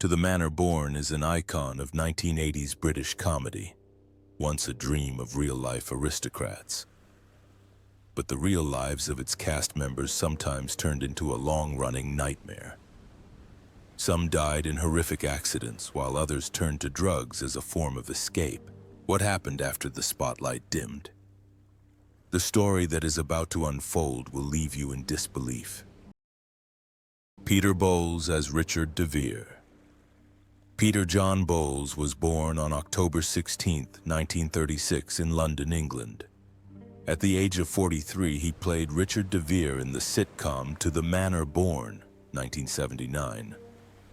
To the Manor Born is an icon of 1980s British comedy, once a dream of real-life aristocrats. But the real lives of its cast members sometimes turned into a long-running nightmare. Some died in horrific accidents, while others turned to drugs as a form of escape. What happened after the spotlight dimmed? The story that is about to unfold will leave you in disbelief. Peter Bowles as Richard de Vere. Peter John Bowles was born on October 16, 1936 in London, England. At the age of 43, he played Richard de Vere in the sitcom To the Manor Born, 1979,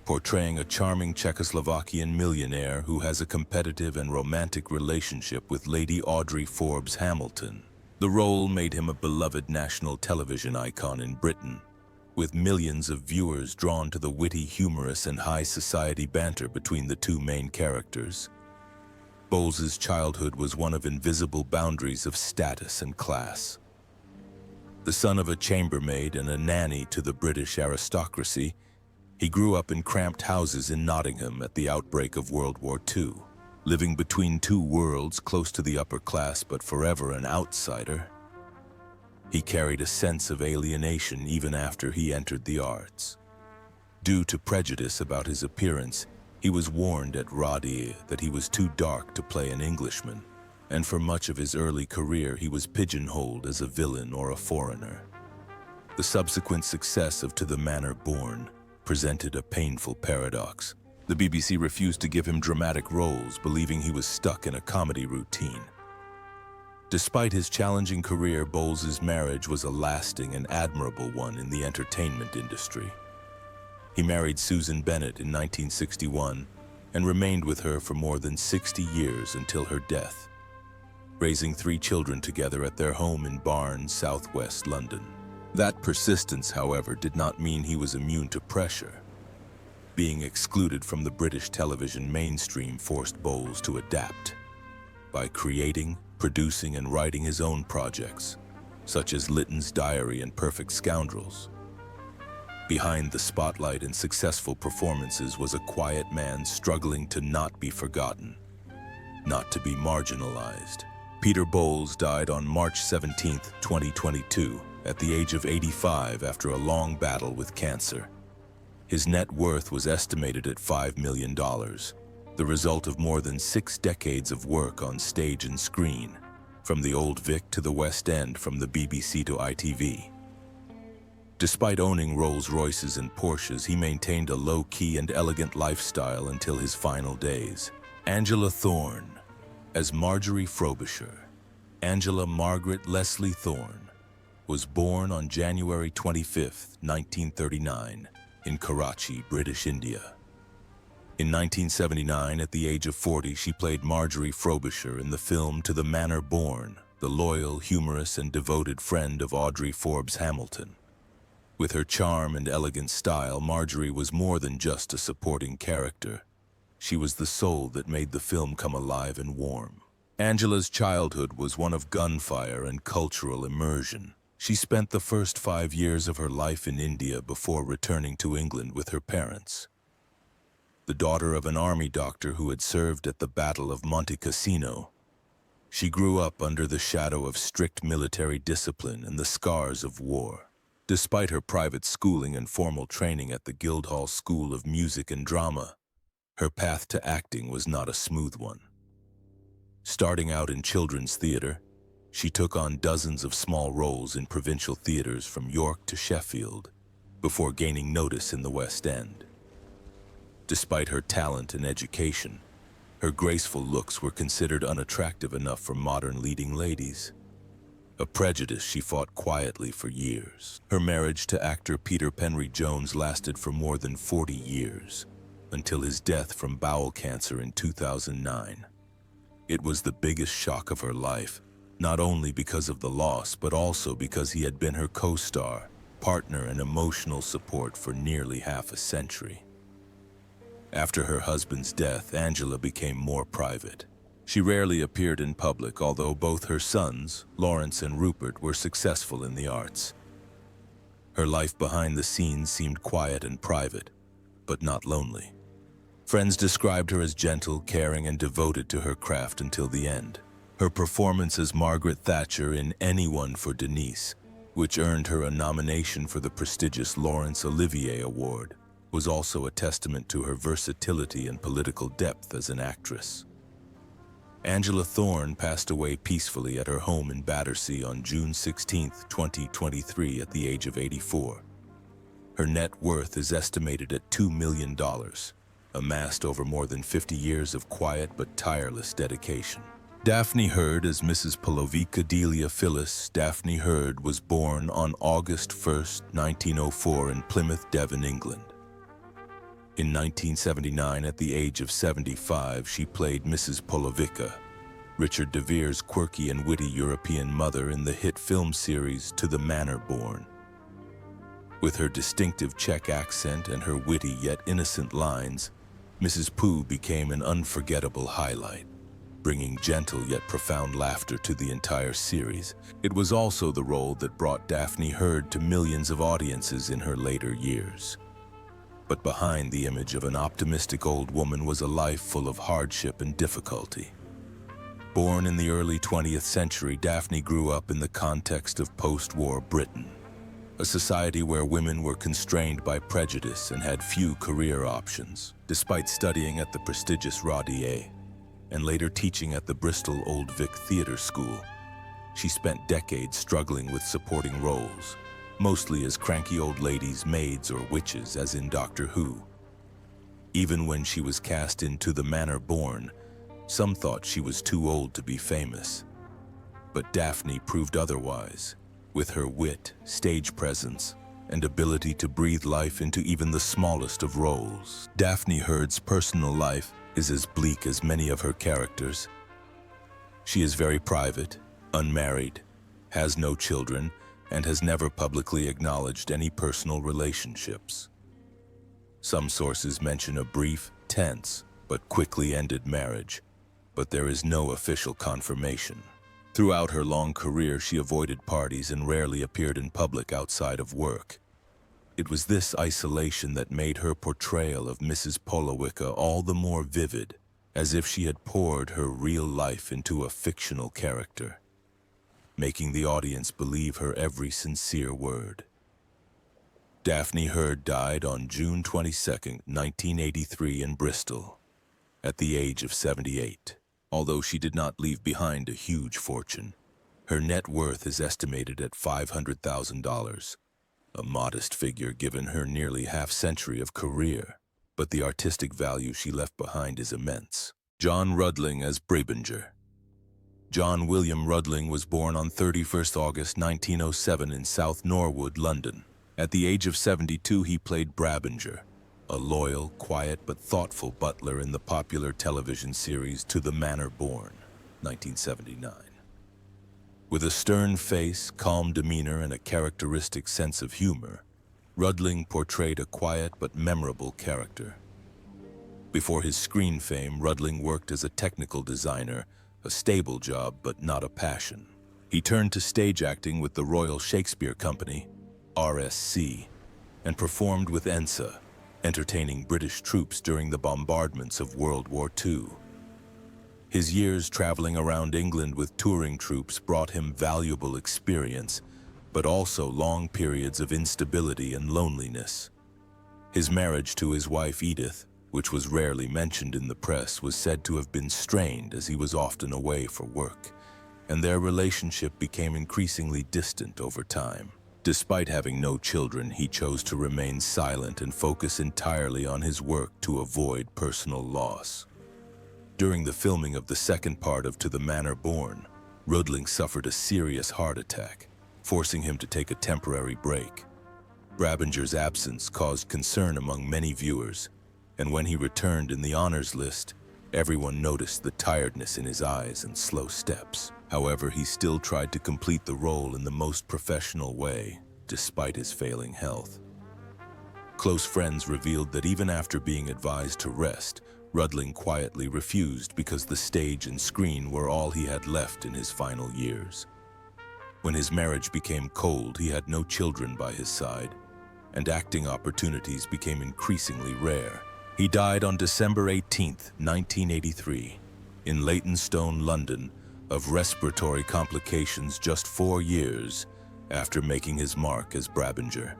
portraying a charming Czechoslovakian millionaire who has a competitive and romantic relationship with Lady Audrey Forbes Hamilton. The role made him a beloved national television icon in Britain, with millions of viewers drawn to the witty, humorous, and high society banter between the two main characters. Bowles's childhood was one of invisible boundaries of status and class. The son of a chambermaid and a nanny to the British aristocracy, he grew up in cramped houses in Nottingham at the outbreak of World War II, living between two worlds, close to the upper class but forever an outsider. He carried a sense of alienation even after he entered the arts. Due to prejudice about his appearance, he was warned at Rudling that he was too dark to play an Englishman, and for much of his early career he was pigeonholed as a villain or a foreigner. The subsequent success of To the Manor Born presented a painful paradox. The BBC refused to give him dramatic roles, believing he was stuck in a comedy routine. Despite his challenging career, Bowles's marriage was a lasting and admirable one in the entertainment industry. He married Susan Bennett in 1961 and remained with her for more than 60 years until her death, raising 3 children together at their home in Barnes, southwest London. That persistence, however, did not mean he was immune to pressure. Being excluded from the British television mainstream forced Bowles to adapt by creating, producing, and writing his own projects, such as Lytton's Diary and Perfect Scoundrels. Behind the spotlight and successful performances was a quiet man struggling to not be forgotten, not to be marginalized. Peter Bowles died on March 17, 2022, at the age of 85 after a long battle with cancer. His net worth was estimated at $5 million. The result of more than 6 decades of work on stage and screen, from the Old Vic to the West End, from the BBC to ITV. Despite owning Rolls-Royces and Porsches, he maintained a low-key and elegant lifestyle until his final days. Angela Thorne as Marjorie Frobisher. Angela Margaret Leslie Thorne was born on January 25, 1939, in Karachi, British India. In 1979, at the age of 40, she played Marjorie Frobisher in the film To the Manor Born, the loyal, humorous, and devoted friend of Audrey Forbes Hamilton. With her charm and elegant style, Marjorie was more than just a supporting character. She was the soul that made the film come alive and warm. Angela's childhood was one of gunfire and cultural immersion. She spent the first 5 years of her life in India before returning to England with her parents. The daughter of an army doctor who had served at the Battle of Monte Cassino, she grew up under the shadow of strict military discipline and the scars of war. Despite her private schooling and formal training at the Guildhall School of Music and Drama, her path to acting was not a smooth one. Starting out in children's theater, she took on dozens of small roles in provincial theaters from York to Sheffield, before gaining notice in the West End. Despite her talent and education, her graceful looks were considered unattractive enough for modern leading ladies. A prejudice she fought quietly for years. Her marriage to actor Peter Penry-Jones lasted for more than 40 years, until his death from bowel cancer in 2009. It was the biggest shock of her life, not only because of the loss, but also because he had been her co-star, partner, and emotional support for nearly half a century. After her husband's death, Angela became more private. She rarely appeared in public, although both her sons, Lawrence and Rupert, were successful in the arts. Her life behind the scenes seemed quiet and private, but not lonely. Friends described her as gentle, caring, and devoted to her craft until the end. Her performance as Margaret Thatcher in Anyone for Denise, which earned her a nomination for the prestigious Laurence Olivier Award, was also a testament to her versatility and political depth as an actress. Angela Thorne passed away peacefully at her home in Battersea on June 16, 2023, at the age of 84. Her net worth is estimated at $2 million, amassed over more than 50 years of quiet but tireless dedication. Daphne Heard as Mrs. Polovica Delia Phyllis Daphne Heard was born on August 1, 1904 in Plymouth, Devon, England. In 1979, at the age of 75, she played Mrs. Polovica, Richard de Vere's quirky and witty European mother in the hit film series To the Manor Born. With her distinctive Czech accent and her witty yet innocent lines, Mrs. Pooh became an unforgettable highlight, bringing gentle yet profound laughter to the entire series. It was also the role that brought Daphne Heard to millions of audiences in her later years. But behind the image of an optimistic old woman was a life full of hardship and difficulty. Born in the early 20th century, Daphne grew up in the context of post-war Britain, a society where women were constrained by prejudice and had few career options. Despite studying at the prestigious Rudling and later teaching at the Bristol Old Vic Theatre School, she spent decades struggling with supporting roles, mostly as cranky old ladies, maids, or witches, as in Doctor Who. Even when she was cast in To the Manor Born, some thought she was too old to be famous. But Daphne proved otherwise, with her wit, stage presence, and ability to breathe life into even the smallest of roles. Daphne Heard's personal life is as bleak as many of her characters. She is very private, unmarried, has no children, and has never publicly acknowledged any personal relationships. Some sources mention a brief, tense, but quickly ended marriage, but there is no official confirmation. Throughout her long career, she avoided parties and rarely appeared in public outside of work. It was this isolation that made her portrayal of Mrs. Polovica all the more vivid, as if she had poured her real life into a fictional character, making the audience believe her every sincere word. Daphne Heard died on June 22, 1983 in Bristol, at the age of 78. Although she did not leave behind a huge fortune, her net worth is estimated at $500,000, a modest figure given her nearly half-century of career, but the artistic value she left behind is immense. John Rudling as Brabanger. John William Rudling was born on 31st August 1907 in South Norwood, London. At the age of 72, he played Brabanger, a loyal, quiet, but thoughtful butler in the popular television series To the Manor Born, 1979. With a stern face, calm demeanor, and a characteristic sense of humor, Rudling portrayed a quiet but memorable character. Before his screen fame, Rudling worked as a technical designer, a stable job but not a passion. He turned to stage acting with the Royal Shakespeare Company, RSC, and performed with Ensa, entertaining British troops during the bombardments of World War II. His years traveling around England with touring troops brought him valuable experience, but also long periods of instability and loneliness. His marriage to his wife Edith, which was rarely mentioned in the press, was said to have been strained as he was often away for work, and their relationship became increasingly distant over time. Despite having no children, he chose to remain silent and focus entirely on his work to avoid personal loss. During the filming of the second part of To the Manor Born, Rudling suffered a serious heart attack, forcing him to take a temporary break. Brabanger's absence caused concern among many viewers, and when he returned in the honors list, everyone noticed the tiredness in his eyes and slow steps. However, he still tried to complete the role in the most professional way, despite his failing health. Close friends revealed that even after being advised to rest, Rudling quietly refused because the stage and screen were all he had left in his final years. When his marriage became cold, he had no children by his side, and acting opportunities became increasingly rare. He died on December 18, 1983, in Leytonstone, London, of respiratory complications just 4 years after making his mark as Brabanger.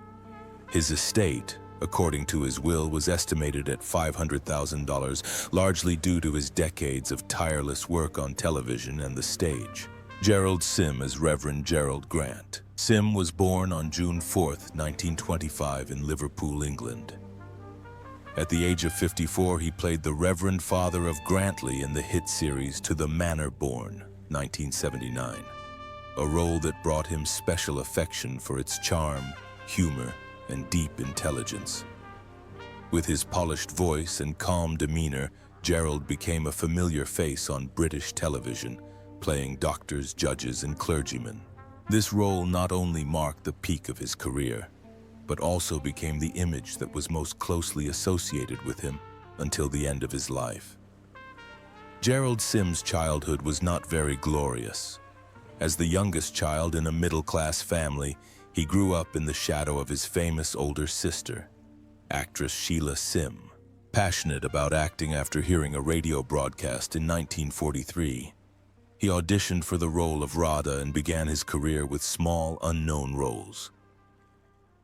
His estate, according to his will, was estimated at $500,000, largely due to his decades of tireless work on television and the stage. Gerald Sim as Reverend Gerald Grant. Sim was born on June 4, 1925 in Liverpool, England. At the age of 54, he played the Reverend Father of Grantley in the hit series To the Manor Born, 1979, a role that brought him special affection for its charm, humor, and deep intelligence. With his polished voice and calm demeanor, Gerald became a familiar face on British television, playing doctors, judges, and clergymen. This role not only marked the peak of his career, but also became the image that was most closely associated with him until the end of his life. Gerald Sim's childhood was not very glorious. As the youngest child in a middle-class family, he grew up in the shadow of his famous older sister, actress Sheila Sim. Passionate about acting after hearing a radio broadcast in 1943, he auditioned for the role of Radha and began his career with small, unknown roles.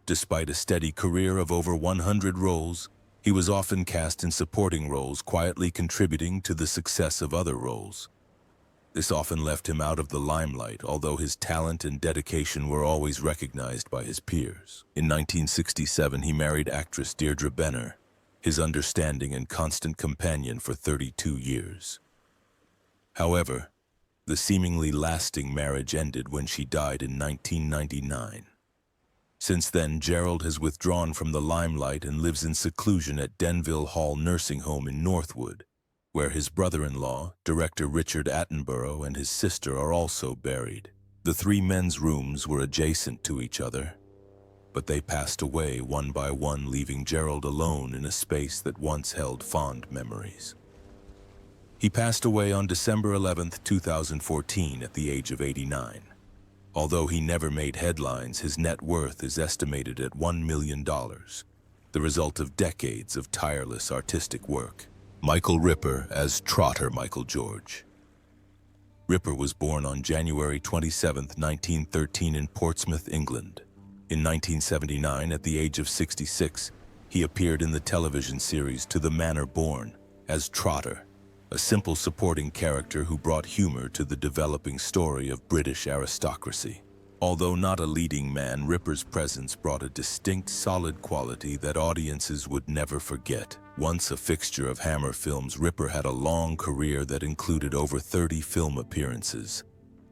Despite a steady career of over 100 roles, he was often cast in supporting roles, quietly contributing to the success of other roles. This often left him out of the limelight, although his talent and dedication were always recognized by his peers. In 1967, he married actress Deirdre Benner, his understanding and constant companion for 32 years. However, the seemingly lasting marriage ended when she died in 1999. Since then, Gerald has withdrawn from the limelight and lives in seclusion at Denville Hall Nursing Home in Northwood, where his brother-in-law, director Richard Attenborough, and his sister are also buried. The three men's rooms were adjacent to each other, but they passed away one by one, leaving Gerald alone in a space that once held fond memories. He passed away on December 11, 2014, at the age of 89. Although he never made headlines, his net worth is estimated at $1 million, the result of decades of tireless artistic work. Michael Ripper as Trotter Michael George. Ripper was born on January 27, 1913 in Portsmouth, England. In 1979, at the age of 66, he appeared in the television series To the Manor Born as Trotter, a simple supporting character who brought humor to the developing story of British aristocracy. Although not a leading man, Ripper's presence brought a distinct, solid quality that audiences would never forget. Once a fixture of Hammer Films, Ripper had a long career that included over 30 film appearances,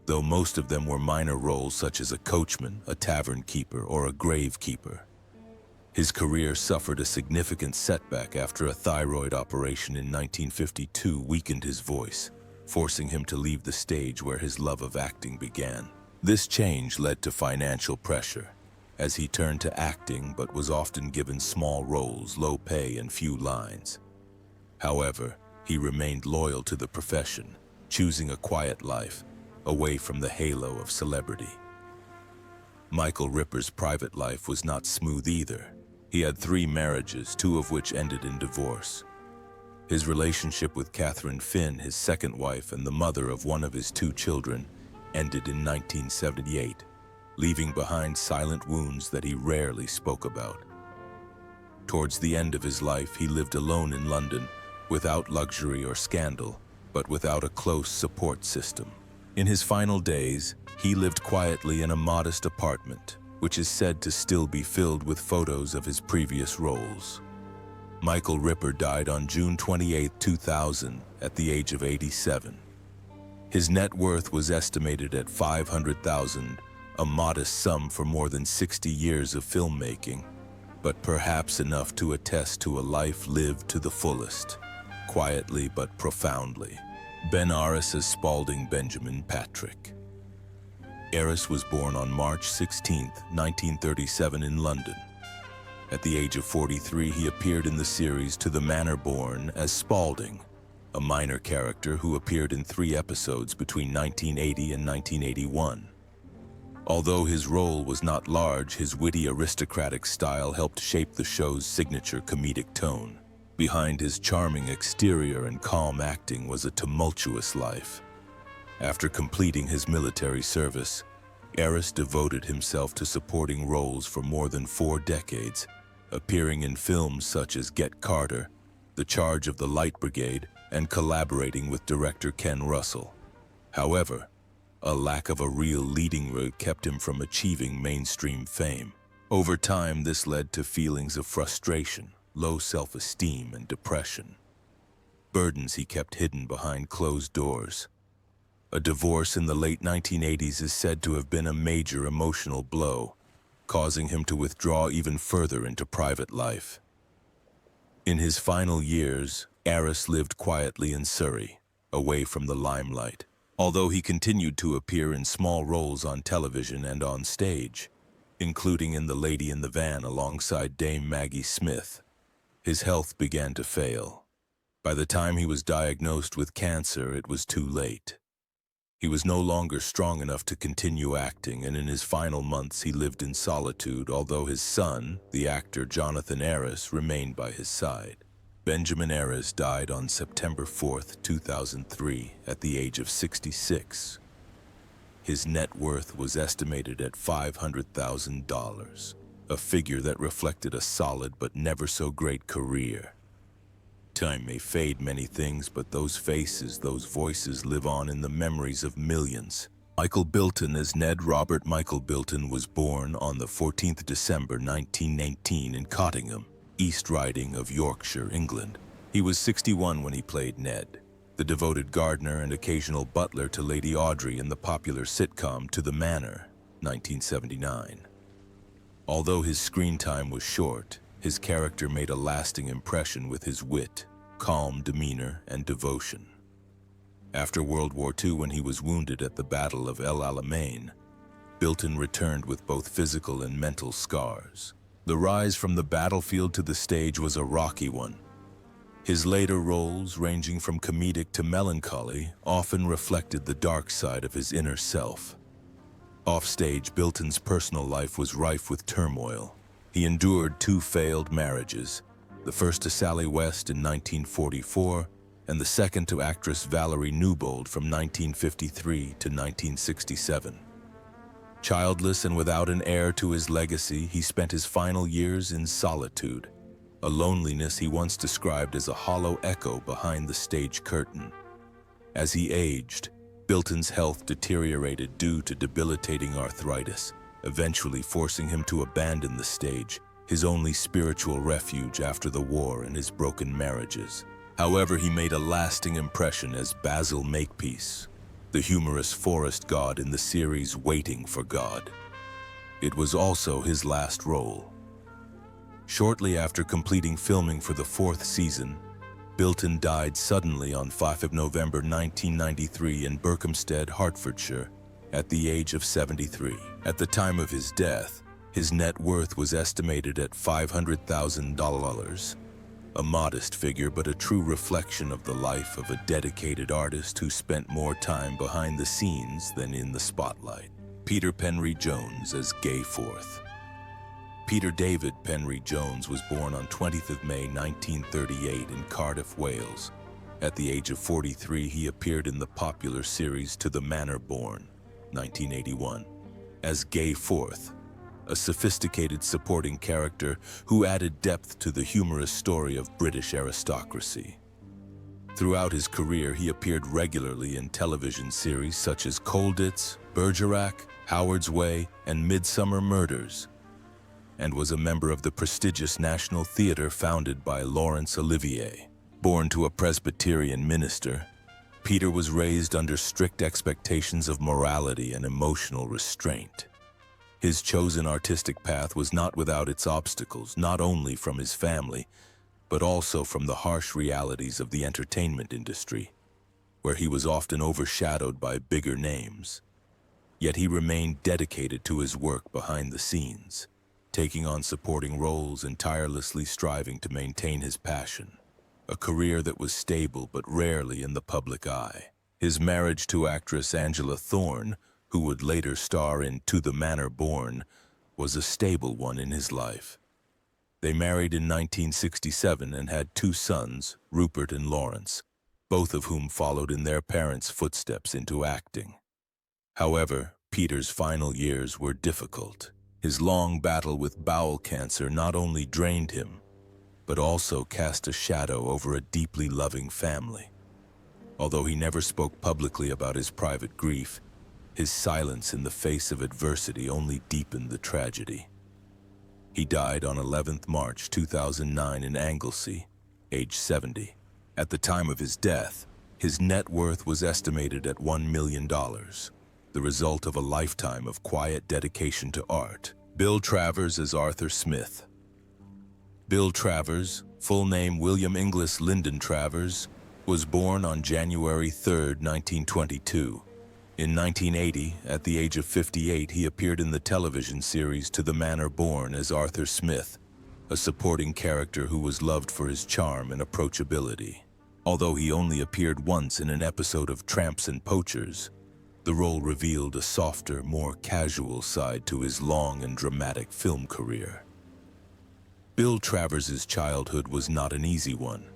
though most of them were minor roles such as a coachman, a tavern keeper, or a grave keeper. His career suffered a significant setback after a thyroid operation in 1952 weakened his voice, forcing him to leave the stage where his love of acting began. This change led to financial pressure, as he turned to acting but was often given small roles, low pay, and few lines. However, he remained loyal to the profession, choosing a quiet life, away from the halo of celebrity. Michael Ripper's private life was not smooth either. He had 3 marriages, 2 of which ended in divorce. His relationship with Catherine Finn, his second wife and the mother of one of his 2 children, ended in 1978, leaving behind silent wounds that he rarely spoke about. Towards the end of his life, he lived alone in London, without luxury or scandal, but without a close support system. In his final days, he lived quietly in a modest apartment, which is said to still be filled with photos of his previous roles. Michael Ripper died on June 28, 2000, at the age of 87. His net worth was estimated at $500,000, a modest sum for more than 60 years of filmmaking, but perhaps enough to attest to a life lived to the fullest, quietly but profoundly. Ben Aris as Spalding Benjamin Patrick. Aris was born on March 16, 1937 in London. At the age of 43, he appeared in the series To the Manor Born as Spalding, a minor character who appeared in 3 episodes between 1980 and 1981. Although his role was not large, his witty aristocratic style helped shape the show's signature comedic tone. Behind his charming exterior and calm acting was a tumultuous life. After completing his military service, Aris devoted himself to supporting roles for more than 4 decades, appearing in films such as Get Carter, The Charge of the Light Brigade, and collaborating with director Ken Russell. However, a lack of a real leading role kept him from achieving mainstream fame. Over time, this led to feelings of frustration, low self-esteem, and depression. Burdens he kept hidden behind closed doors. A divorce in the late 1980s is said to have been a major emotional blow, causing him to withdraw even further into private life. In his final years, Aris lived quietly in Surrey, away from the limelight. Although he continued to appear in small roles on television and on stage, including in The Lady in the Van alongside Dame Maggie Smith, his health began to fail. By the time he was diagnosed with cancer, it was too late. He was no longer strong enough to continue acting, and in his final months he lived in solitude, although his son, the actor Jonathan Aris, remained by his side. Benjamin Aris died on September 4, 2003, at the age of 66. His net worth was estimated at $500,000, a figure that reflected a solid but never so great career. Time may fade many things, but those faces, those voices live on in the memories of millions. Michael Bilton as Ned Robert Michael Bilton was born on the 14th December 1919 in Cottingham, East Riding of Yorkshire, England. He was 61 when he played Ned, the devoted gardener and occasional butler to Lady Audrey in the popular sitcom To the Manor, 1979. Although his screen time was short, his character made a lasting impression with his wit, calm demeanor, and devotion. After World War II, when he was wounded at the Battle of El Alamein, Bilton returned with both physical and mental scars. The rise from the battlefield to the stage was a rocky one. His later roles, ranging from comedic to melancholy, often reflected the dark side of his inner self. Offstage, Bilton's personal life was rife with turmoil. He endured 2 failed marriages, the first to Sally West in 1944, and the second to actress Valerie Newbold from 1953 to 1967. Childless and without an heir to his legacy, he spent his final years in solitude, a loneliness he once described as a hollow echo behind the stage curtain. As he aged, Bilton's health deteriorated due to debilitating arthritis, eventually forcing him to abandon the stage, his only spiritual refuge after the war and his broken marriages. However, he made a lasting impression as Basil Makepeace, the humorous forest god in the series Waiting for God. It was also his last role. Shortly after completing filming for the 4th season, Bilton died suddenly on 5 November 1993 in Berkhamsted, Hertfordshire, at the age of 73. At the time of his death, his net worth was estimated at $500,000. A modest figure, but a true reflection of the life of a dedicated artist who spent more time behind the scenes than in the spotlight. Peter Penry-Jones as Gay Fourth. Peter David Penry-Jones was born on 20th of May 1938 in Cardiff, Wales. At the age of 43, he appeared in the popular series To the Manor Born, 1981, as Gay Fourth, a sophisticated supporting character who added depth to the humorous story of British aristocracy. Throughout his career, he appeared regularly in television series such as Colditz, Bergerac, Howard's Way, and Midsummer Murders, and was a member of the prestigious National Theatre founded by Laurence Olivier. Born to a Presbyterian minister, Peter was raised under strict expectations of morality and emotional restraint. His chosen artistic path was not without its obstacles, not only from his family, but also from the harsh realities of the entertainment industry, where he was often overshadowed by bigger names. Yet he remained dedicated to his work behind the scenes, taking on supporting roles and tirelessly striving to maintain his passion, a career that was stable but rarely in the public eye. His marriage to actress Angela Thorne, who would later star in To the Manor Born, was a stable one in his life. They married in 1967 and had two sons, Rupert and Lawrence, both of whom followed in their parents' footsteps into acting. However, Peter's final years were difficult. His long battle with bowel cancer not only drained him, but also cast a shadow over a deeply loving family. Although he never spoke publicly about his private grief, his silence in the face of adversity only deepened the tragedy. He died on 11th March 2009 in Anglesey, age 70. At the time of his death, his net worth was estimated at $1 million, the result of a lifetime of quiet dedication to art. Bill Travers as Arthur Smith. Bill Travers, full name William Inglis Lyndon Travers, was born on January 3, 1922. In 1980, at the age of 58, he appeared in the television series To the Manor Born as Arthur Smith, a supporting character who was loved for his charm and approachability. Although he only appeared once in an episode of Tramps and Poachers, the role revealed a softer, more casual side to his long and dramatic film career. Bill Travers' childhood was not an easy one.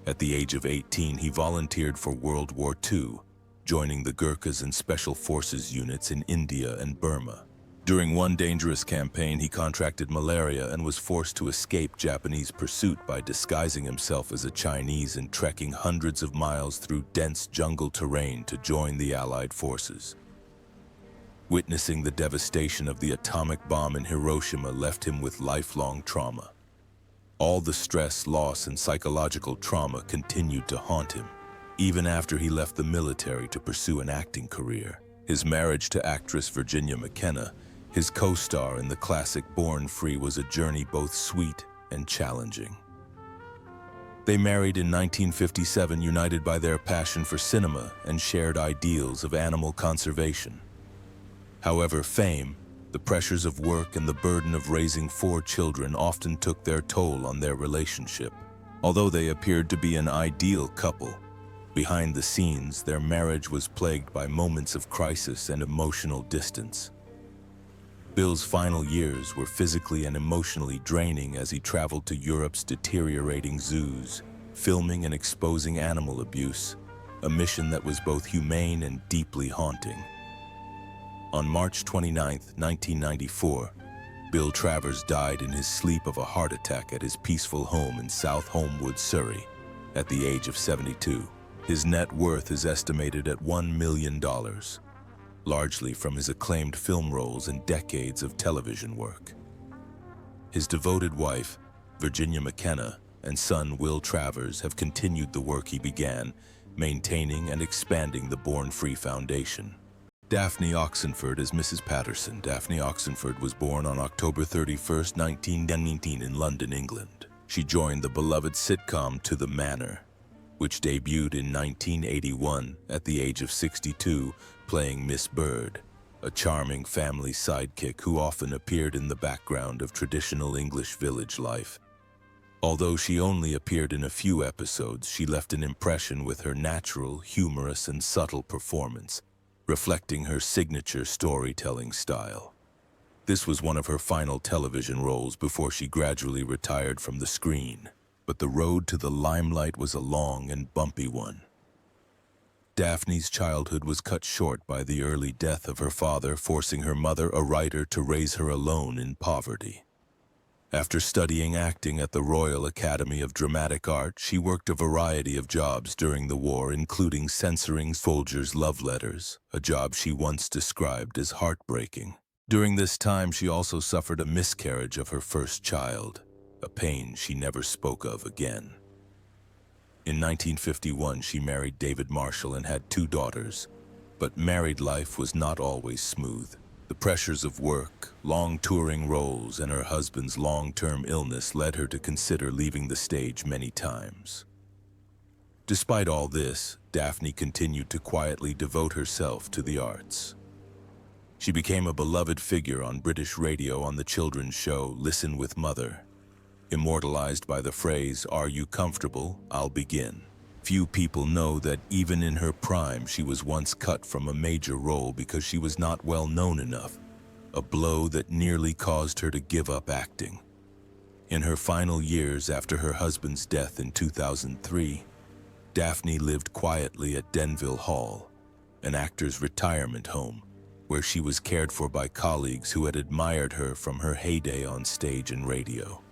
At the age of 18, he volunteered for World War II, joining the Gurkhas and Special Forces units in India and Burma. During one dangerous campaign, he contracted malaria and was forced to escape Japanese pursuit by disguising himself as a Chinese and trekking hundreds of miles through dense jungle terrain to join the Allied forces. Witnessing the devastation of the atomic bomb in Hiroshima left him with lifelong trauma. All the stress, loss, and psychological trauma continued to haunt him, even after he left the military to pursue an acting career. His marriage to actress Virginia McKenna, his co-star in the classic Born Free, was a journey both sweet and challenging. They married in 1957, united by their passion for cinema and shared ideals of animal conservation. However, fame, the pressures of work, and the burden of raising 4 children often took their toll on their relationship. Although they appeared to be an ideal couple, behind the scenes, their marriage was plagued by moments of crisis and emotional distance. Bill's final years were physically and emotionally draining as he traveled to Europe's deteriorating zoos, filming and exposing animal abuse, a mission that was both humane and deeply haunting. On March 29, 1994, Bill Travers died in his sleep of a heart attack at his peaceful home in South Holmwood, Surrey, at the age of 72. His net worth is estimated at $1 million, largely from his acclaimed film roles and decades of television work. His devoted wife, Virginia McKenna, and son Will Travers have continued the work he began, maintaining and expanding the Born Free Foundation. Daphne Oxenford as Mrs. Patterson. Daphne Oxenford was born on October 31, 1919 in London, England. She joined the beloved sitcom To the Manor, which debuted in 1981 at the age of 62, playing Miss Bird, a charming family sidekick who often appeared in the background of traditional English village life. Although she only appeared in a few episodes, she left an impression with her natural, humorous, and subtle performance, reflecting her signature storytelling style. This was one of her final television roles before she gradually retired from the screen, but the road to the limelight was a long and bumpy one. Daphne's childhood was cut short by the early death of her father, forcing her mother, a writer, to raise her alone in poverty. After studying acting at the Royal Academy of Dramatic Art, she worked a variety of jobs during the war, including censoring soldiers' love letters, a job she once described as heartbreaking. During this time, she also suffered a miscarriage of her first child, a pain she never spoke of again. In 1951, she married David Marshall and had 2 daughters, but married life was not always smooth. The pressures of work, long touring roles, and her husband's long-term illness led her to consider leaving the stage many times. Despite all this, Daphne continued to quietly devote herself to the arts. She became a beloved figure on British radio on the children's show Listen with Mother, immortalized by the phrase, "Are you comfortable? I'll begin." Few people know that even in her prime, she was once cut from a major role because she was not well known enough, a blow that nearly caused her to give up acting. In her final years after her husband's death in 2003, Daphne lived quietly at Denville Hall, an actor's retirement home, where she was cared for by colleagues who had admired her from her heyday on stage and radio.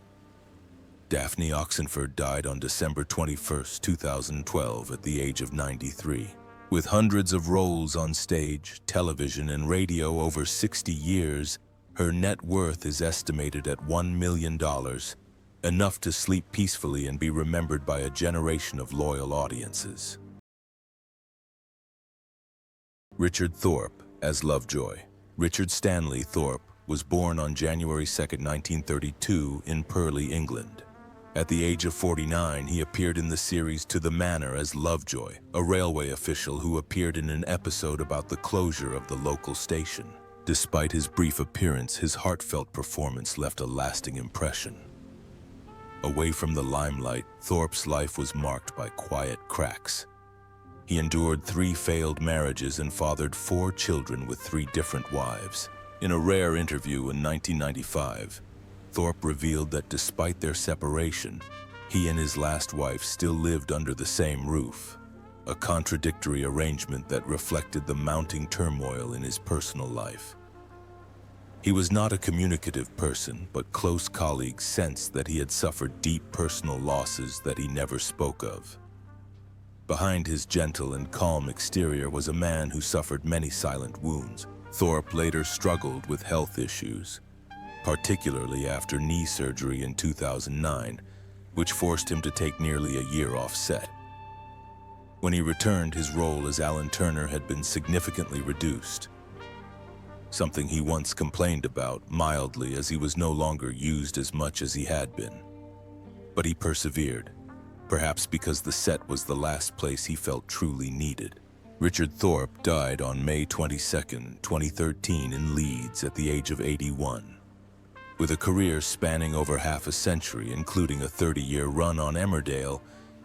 Daphne Oxenford died on December 21, 2012, at the age of 93. With hundreds of roles on stage, television, and radio over 60 years, her net worth is estimated at $1 million, enough to sleep peacefully and be remembered by a generation of loyal audiences. Richard Thorp as Lovejoy. Richard Stanley Thorp was born on January 2, 1932, in Purley, England. At the age of 49, he appeared in the series To the Manor as Lovejoy, a railway official who appeared in an episode about the closure of the local station. Despite his brief appearance, his heartfelt performance left a lasting impression. Away from the limelight, Thorp's life was marked by quiet cracks. He endured 3 failed marriages and fathered 4 children with 3 different wives. In a rare interview in 1995, Thorp revealed that despite their separation, he and his last wife still lived under the same roof, a contradictory arrangement that reflected the mounting turmoil in his personal life. He was not a communicative person, but close colleagues sensed that he had suffered deep personal losses that he never spoke of. Behind his gentle and calm exterior was a man who suffered many silent wounds. Thorp later struggled with health issues, particularly after knee surgery in 2009, which forced him to take nearly a year off set. When he returned, his role as Alan Turner had been significantly reduced, something he once complained about mildly, as he was no longer used as much as he had been. But he persevered, perhaps because the set was the last place he felt truly needed. Richard Thorp died on May 22, 2013 in Leeds at the age of 81. With a career spanning over half a century, including a 30-year run on Emmerdale,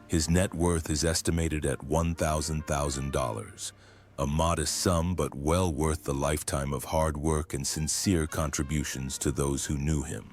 his net worth is estimated at $1,000, a modest sum but well worth the lifetime of hard work and sincere contributions to those who knew him.